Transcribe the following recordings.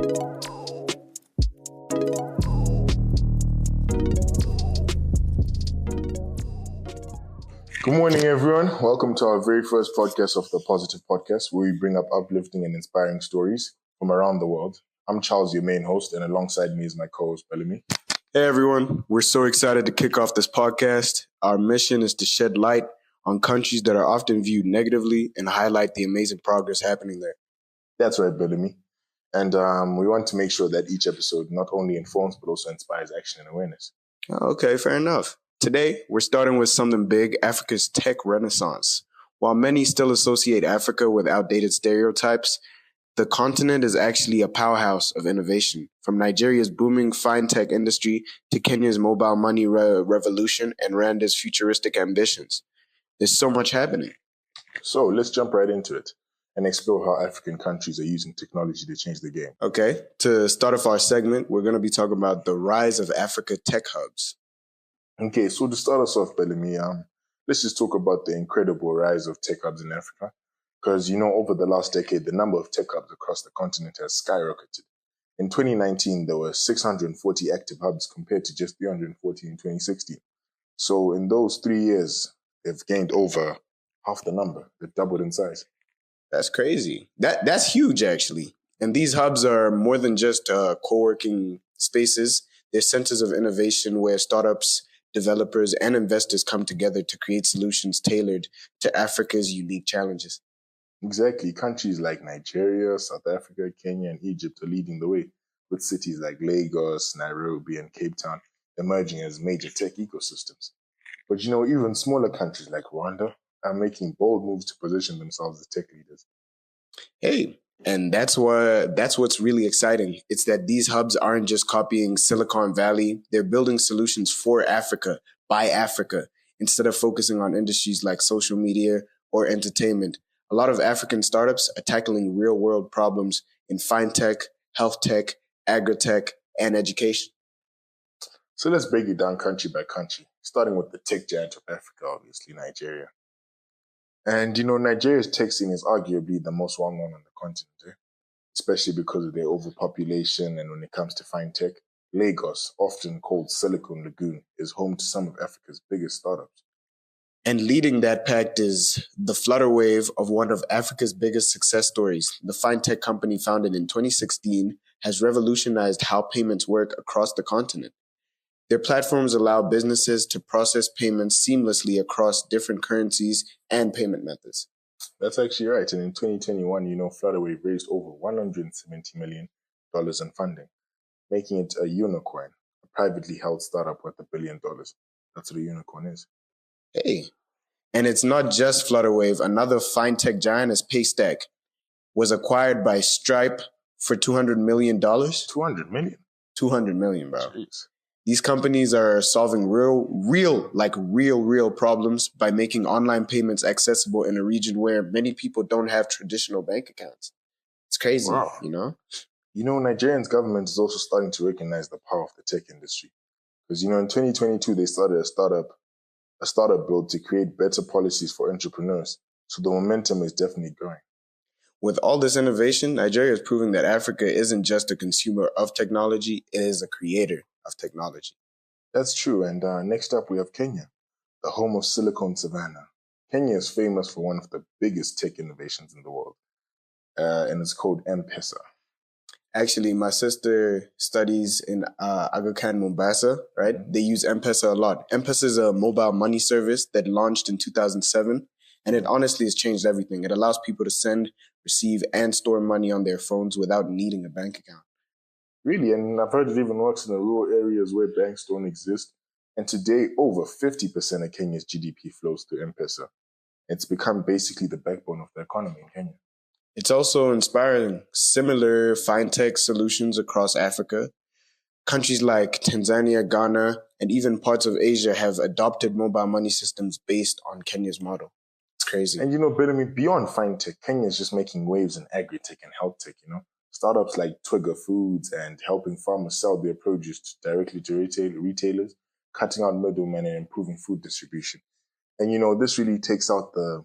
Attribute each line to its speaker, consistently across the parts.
Speaker 1: Good morning, everyone. Welcome to our very first podcast of the Positive Podcast, where we bring up uplifting and inspiring stories from around the world. I'm Charles, your main host, and alongside me is my co-host, Bellamy.
Speaker 2: Hey, everyone. We're so excited to kick off this podcast. Our mission is to shed light on countries that are often viewed negatively and highlight the amazing progress happening there.
Speaker 1: That's right, Bellamy. And we want to make sure that each episode not only informs, but also inspires action and awareness.
Speaker 2: Okay, fair enough. Today, we're starting with something big, Africa's tech renaissance. While many still associate Africa with outdated stereotypes, the continent is actually a powerhouse of innovation. From Nigeria's booming fintech industry to Kenya's mobile money revolution and Rwanda's futuristic ambitions. There's so much happening.
Speaker 1: So let's jump right into it and explore how African countries are using technology to change the game.
Speaker 2: Okay, to start off our segment, we're going to be talking about the rise of Africa tech hubs.
Speaker 1: Okay, so to start us off, Bellamy, let's just talk about the incredible rise of tech hubs in Africa. Because, over the last decade, the number of tech hubs across the continent has skyrocketed. In 2019, there were 640 active hubs compared to just 340 in 2016. So in those 3 years, they've gained over half the number. They've doubled in size.
Speaker 2: That's crazy. That's huge, actually. And these hubs are more than just co-working spaces. They're centers of innovation where startups, developers, and investors come together to create solutions tailored to Africa's unique challenges.
Speaker 1: Exactly. Countries like Nigeria, South Africa, Kenya, and Egypt are leading the way, with cities like Lagos, Nairobi, and Cape Town emerging as major tech ecosystems. But even smaller countries like Rwanda are making bold moves to position themselves as tech leaders.
Speaker 2: Hey, and that's what's really exciting. It's that these hubs aren't just copying Silicon Valley. They're building solutions for Africa, by Africa, instead of focusing on industries like social media or entertainment. A lot of African startups are tackling real-world problems in fintech, health tech, agri-tech, and education.
Speaker 1: So let's break it down country by country, starting with the tech giant of Africa, obviously, Nigeria. And, Nigeria's tech scene is arguably the most well-known on the continent, especially because of their overpopulation. And when it comes to fintech, Lagos, often called Silicon Lagoon, is home to some of Africa's biggest startups.
Speaker 2: And leading that pact is the flutter wave of one of Africa's biggest success stories. The fintech company founded in 2016 has revolutionized how payments work across the continent. Their platforms allow businesses to process payments seamlessly across different currencies and payment methods.
Speaker 1: That's actually right. And in 2021, Flutterwave raised over $170 million in funding, making it a unicorn, a privately held startup worth $1 billion. That's what a unicorn is.
Speaker 2: Hey, and it's not just Flutterwave. Another fintech giant is Paystack was acquired by Stripe for $200 million.
Speaker 1: $200 million?
Speaker 2: $200 million, bro.
Speaker 1: Jeez.
Speaker 2: These companies are solving real problems by making online payments accessible in a region where many people don't have traditional bank accounts. It's crazy,
Speaker 1: Wow. Nigerian's government is also starting to recognize the power of the tech industry. Because, in 2022, they started a startup build to create better policies for entrepreneurs. So the momentum is definitely growing.
Speaker 2: With all this innovation, Nigeria is proving that Africa isn't just a consumer of technology, it is a creator of technology.
Speaker 1: That's true. And next up, we have Kenya, the home of Silicon Savannah. Kenya is famous for one of the biggest tech innovations in the world, and it's called M-Pesa.
Speaker 2: Actually, my sister studies in Aga Khan, Mombasa, right? They use M-Pesa a lot. M-Pesa is a mobile money service that launched in 2007, and it honestly has changed everything. It allows people to send, receive, and store money on their phones without needing a bank account.
Speaker 1: Really, and I've heard it even works in the rural areas where banks don't exist. And today, over 50% of Kenya's GDP flows through M-Pesa. It's become basically the backbone of the economy in Kenya.
Speaker 2: It's also inspiring similar fintech solutions across Africa. Countries like Tanzania, Ghana, and even parts of Asia have adopted mobile money systems based on Kenya's model. It's crazy.
Speaker 1: And Bellamy, beyond fintech, Kenya is just making waves in agri-tech and health tech, Startups like Twigger Foods and helping farmers sell their produce directly to retailers, cutting out middlemen and improving food distribution. And this really takes out the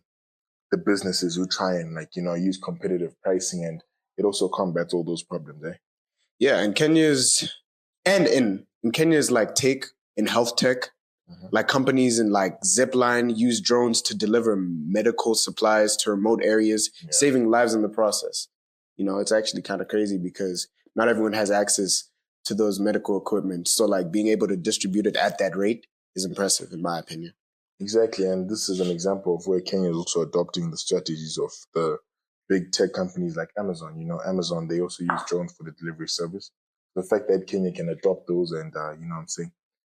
Speaker 1: businesses who try and use competitive pricing, and it also combats all those problems,
Speaker 2: Yeah, and in Kenya's like take in health tech, like companies in like Zipline use drones to deliver medical supplies to remote areas, saving lives in the process. It's actually kind of crazy because not everyone has access to those medical equipment. So like being able to distribute it at that rate is impressive in my opinion.
Speaker 1: Exactly, and this is an example of where Kenya is also adopting the strategies of the big tech companies like Amazon. Amazon, they also use drones for the delivery service. The fact that Kenya can adopt those and, what I'm saying,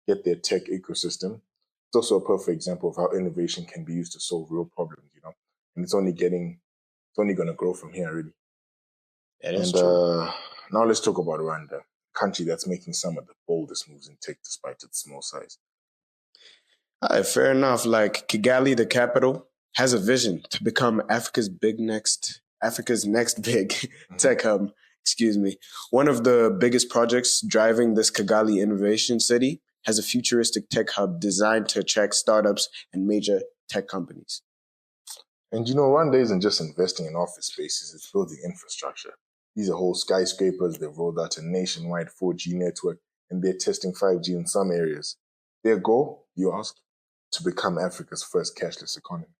Speaker 1: get their tech ecosystem, it's also a perfect example of how innovation can be used to solve real problems. And it's only going to grow from here, really.
Speaker 2: That is
Speaker 1: And
Speaker 2: true.
Speaker 1: now let's talk about Rwanda, a country that's making some of the boldest moves in tech despite its small size.
Speaker 2: Fair enough. Like Kigali, the capital, has a vision to become Africa's next big tech hub. Excuse me. One of the biggest projects driving this Kigali Innovation City has a futuristic tech hub designed to attract startups and major tech companies.
Speaker 1: And Rwanda isn't just investing in office spaces, it's building infrastructure. These are whole skyscrapers, they've rolled out a nationwide 4G network, and they're testing 5G in some areas. Their goal, you ask, to become Africa's first cashless economy.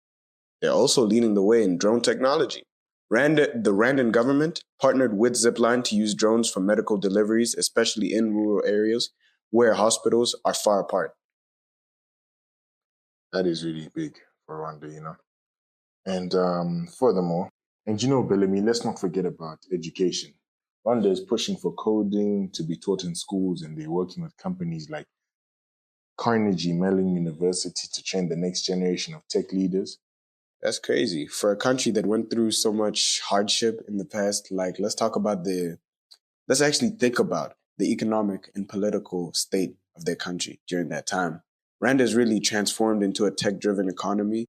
Speaker 2: They're also leading the way in drone technology. The Rwandan government partnered with Zipline to use drones for medical deliveries, especially in rural areas where hospitals are far apart.
Speaker 1: That is really big for Rwanda. And furthermore, Bellamy, let's not forget about education. Rwanda is pushing for coding to be taught in schools, and they're working with companies like Carnegie Mellon University to train the next generation of tech leaders.
Speaker 2: That's crazy. For a country that went through so much hardship in the past, like let's actually think about the economic and political state of their country during that time. Rwanda is really transformed into a tech-driven economy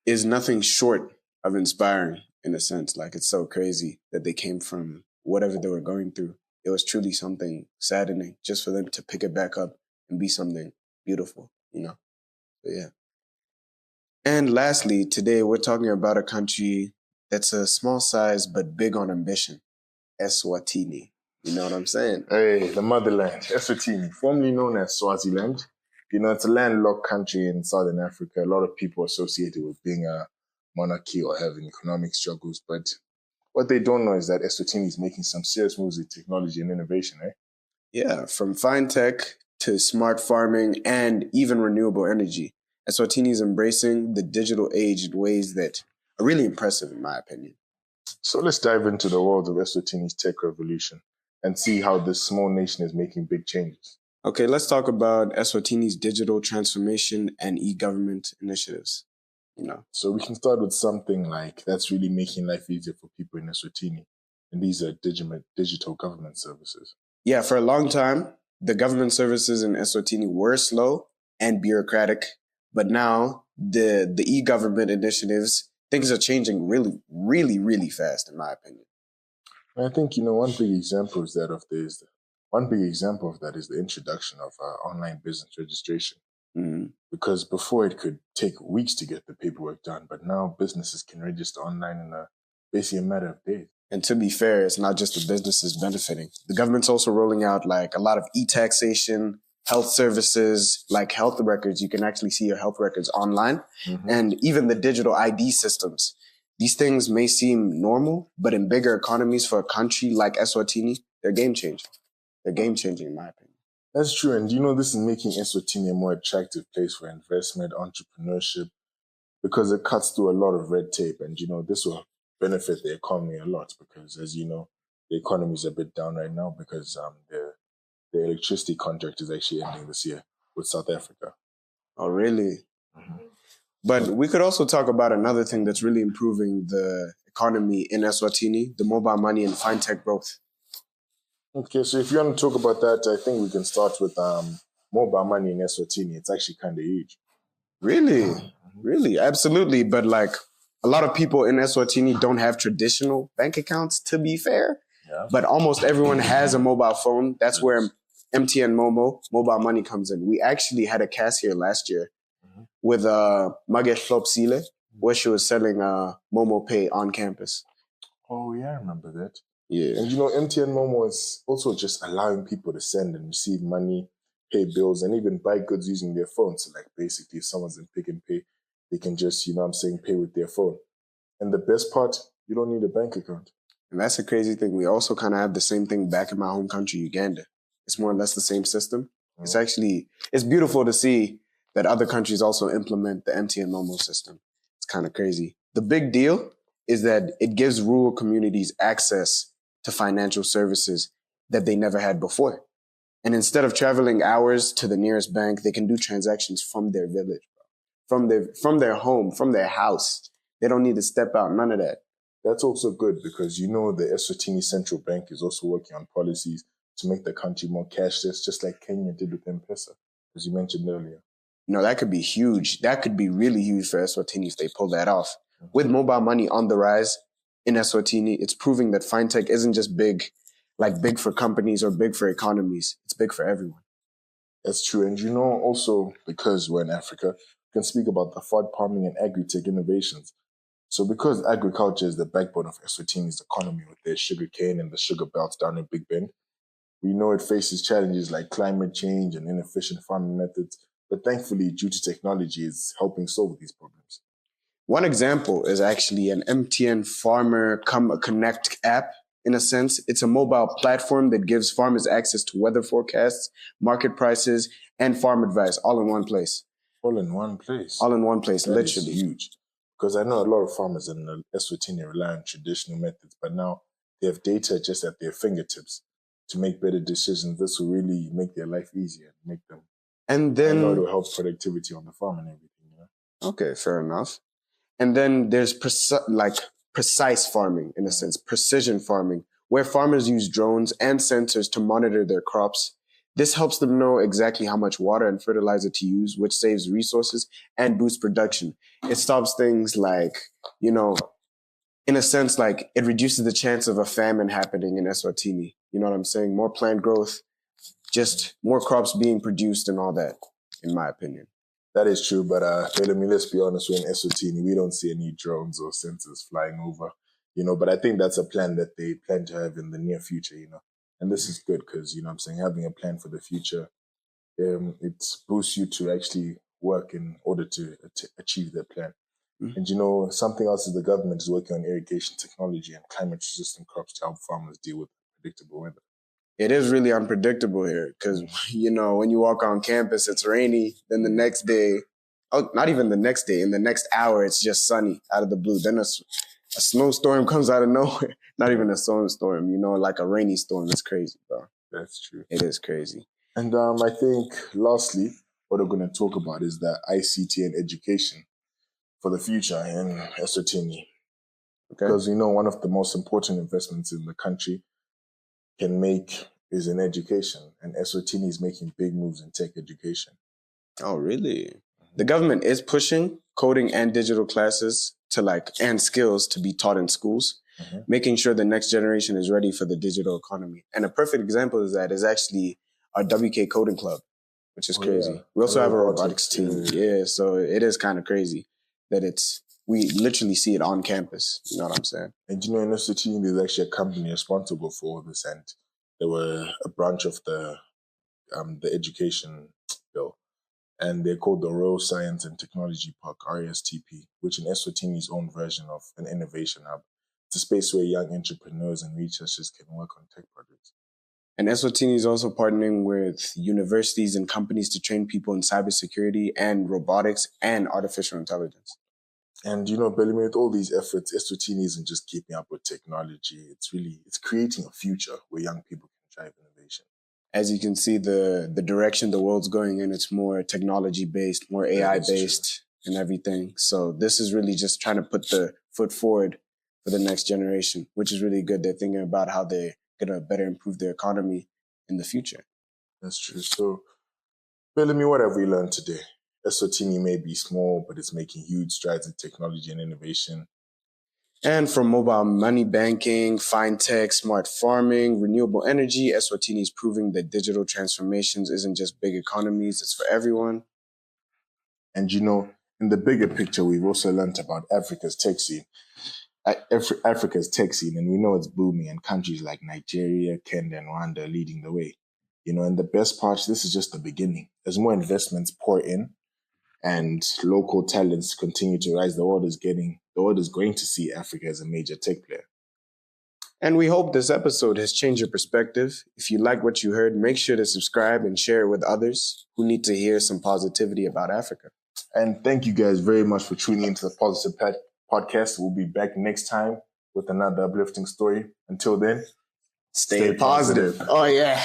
Speaker 2: is nothing short of inspiring in a sense. Like it's so crazy that they came from whatever they were going through. It was truly something saddening just for them to pick it back up and be something beautiful. So, yeah. And lastly, today we're talking about a country that's a small size but big on ambition, Eswatini. You know what I'm saying?
Speaker 1: Hey, the motherland, Eswatini, formerly known as Swaziland. It's a landlocked country in southern Africa. A lot of people associate it with being a monarchy or having economic struggles. But what they don't know is that Eswatini is making some serious moves in technology and innovation, eh?
Speaker 2: Yeah, from fine tech to smart farming and even renewable energy. Eswatini is embracing the digital age in ways that are really impressive, in my opinion.
Speaker 1: So let's dive into the world of Eswatini's tech revolution and see how this small nation is making big changes.
Speaker 2: Okay, let's talk about Eswatini's digital transformation and e-government initiatives.
Speaker 1: So we can start with something like that's really making life easier for people in Eswatini. And these are digital government services.
Speaker 2: Yeah, for a long time, the government services in Eswatini were slow and bureaucratic, but now the e-government initiatives, things are changing really, really, really fast, in my opinion.
Speaker 1: And I think one big example is the introduction of online business registration.
Speaker 2: Mm-hmm.
Speaker 1: Because before it could take weeks to get the paperwork done, but now businesses can register online in basically a matter of days.
Speaker 2: And to be fair, it's not just the businesses benefiting. The government's also rolling out like a lot of e-taxation, health services, like health records. You can actually see your health records online, and even the digital ID systems. These things may seem normal, but in bigger economies for a country like Eswatini, they're game changing. They're game changing, in my opinion.
Speaker 1: That's true. And this is making Eswatini a more attractive place for investment, entrepreneurship, because it cuts through a lot of red tape. And, this will benefit the economy a lot because, as you know, the economy is a bit down right now because the electricity contract is actually ending this year with South Africa.
Speaker 2: Oh, really? But we could also talk about another thing that's really improving the economy in Eswatini, the mobile money and fintech growth.
Speaker 1: Okay, so if you want to talk about that, I think we can start with mobile money in Eswatini. It's actually kind of huge.
Speaker 2: Really? Really? Absolutely. But like a lot of people in Eswatini don't have traditional bank accounts, to be fair. Yeah. But almost everyone has a mobile phone. That's where MTN mobile money comes in. We actually had a cast here last year with Mage Flopsile, where she was selling Momo Pay on campus.
Speaker 1: Oh yeah, I remember that.
Speaker 2: Yeah.
Speaker 1: And MTN Momo is also just allowing people to send and receive money, pay bills, and even buy goods using their phones. So like basically, if someone's in Pick and Pay, they can just, pay with their phone. And the best part, you don't need a bank account.
Speaker 2: And that's a crazy thing. We also kind of have the same thing back in my home country, Uganda. It's more or less the same system. It's actually, it's beautiful to see that other countries also implement the MTN Momo system. It's kind of crazy. The big deal is that it gives rural communities access to financial services that they never had before. And instead of traveling hours to the nearest bank, they can do transactions from their village, from their home, from their house. They don't need to step out, none of that.
Speaker 1: That's also good because the Eswatini Central Bank is also working on policies to make the country more cashless, just like Kenya did with M-Pesa, as you mentioned earlier.
Speaker 2: That could be huge. That could be really huge for Eswatini if they pull that off. With mobile money on the rise in Eswatini, it's proving that fintech isn't just big, like big for companies or big for economies. It's big for everyone.
Speaker 1: That's true. And also because we're in Africa, we can speak about the fod farming and agri-tech innovations. So because agriculture is the backbone of Eswatini's economy with their sugarcane and the sugar belts down in Big Bend, we know it faces challenges like climate change and inefficient farming methods, but thankfully, due to technology, it's helping solve these problems.
Speaker 2: One example is actually an MTN Farmer Connect app. In a sense, it's a mobile platform that gives farmers access to weather forecasts, market prices, and farm advice all in one place.
Speaker 1: All in one place.
Speaker 2: All in one place,
Speaker 1: That
Speaker 2: literally.
Speaker 1: is huge. Because I know a lot of farmers in Eswatini rely on traditional methods, but now they have data just at their fingertips to make better decisions. This will really make their life easier, make them.
Speaker 2: And
Speaker 1: I know it
Speaker 2: then,
Speaker 1: will help productivity on the farm and everything.
Speaker 2: okay, fair enough. And then there's precise farming, in a sense, precision farming, where farmers use drones and sensors to monitor their crops. This helps them know exactly how much water and fertilizer to use, which saves resources and boosts production. It stops things like, in a sense, like it reduces the chance of a famine happening in Eswatini. You know what I'm saying? More plant growth, just more crops being produced and all that, in my opinion.
Speaker 1: That is true, but let's be honest, we're in Eswatini. We don't see any drones or sensors flying over, but I think that's a plan that they plan to have in the near future, And this is good because, I'm saying, having a plan for the future, it boosts you to actually work in order to achieve that plan. And something else is the government is working on irrigation technology and climate resistant crops to help farmers deal with predictable weather.
Speaker 2: It is really unpredictable here because, when you walk on campus, it's rainy. Then the next day, not even the next day, in the next hour, it's just sunny out of the blue. Then a snowstorm comes out of nowhere. Not even a snowstorm, like a rainy storm. It's crazy, bro.
Speaker 1: That's true.
Speaker 2: It is crazy.
Speaker 1: And I think, lastly, what we're going to talk about is the ICT and education for the future in Eswatini.
Speaker 2: Okay.
Speaker 1: Because, one of the most important investments in the country can make is in education. And Eswatini is making big moves in tech education.
Speaker 2: Oh, really? The government is pushing coding and digital classes and skills to be taught in schools, making sure the next generation is ready for the digital economy. And a perfect example of that is actually our WK Coding Club, which is crazy. Yeah. We also have a robotics team. Yeah, so it is kind of crazy that we literally see it on campus. You know what I'm saying?
Speaker 1: And in Eswatini, there's actually a company responsible for all this, and they were a branch of the education bill. And they're called the Royal Science and Technology Park, RSTP, which in Eswatini's own version of an innovation hub. It's a space where young entrepreneurs and researchers can work on tech projects.
Speaker 2: And Eswatini is also partnering with universities and companies to train people in cybersecurity and robotics and artificial intelligence.
Speaker 1: And Bellamy, with all these efforts, Eswatini isn't just keeping up with technology. It's creating a future where young people can drive innovation.
Speaker 2: As you can see, the direction the world's going in, it's more technology-based, more AI-based and everything. So this is really just trying to put the foot forward for the next generation, which is really good. They're thinking about how they're going to better improve their economy in the future.
Speaker 1: That's true. So, Bellamy, what have we learned today? Eswatini may be small, but it's making huge strides in technology and innovation.
Speaker 2: And from mobile money banking, fintech, smart farming, renewable energy, Eswatini is proving that digital transformations isn't just big economies, it's for everyone.
Speaker 1: And in the bigger picture, we've also learned about Africa's tech scene. Africa's tech scene, and we know it's booming, and countries like Nigeria, Kenya, and Rwanda are leading the way. And the best part, this is just the beginning. As more investments pour in and local talents continue to rise, the world is going to see Africa as a major tech player.
Speaker 2: And we hope this episode has changed your perspective. If you like what you heard, make sure to subscribe and share it with others who need to hear some positivity about Africa.
Speaker 1: And thank you guys very much for tuning into the Positive Podcast. We'll be back next time with another uplifting story. Until then,
Speaker 2: stay positive. Oh, yeah.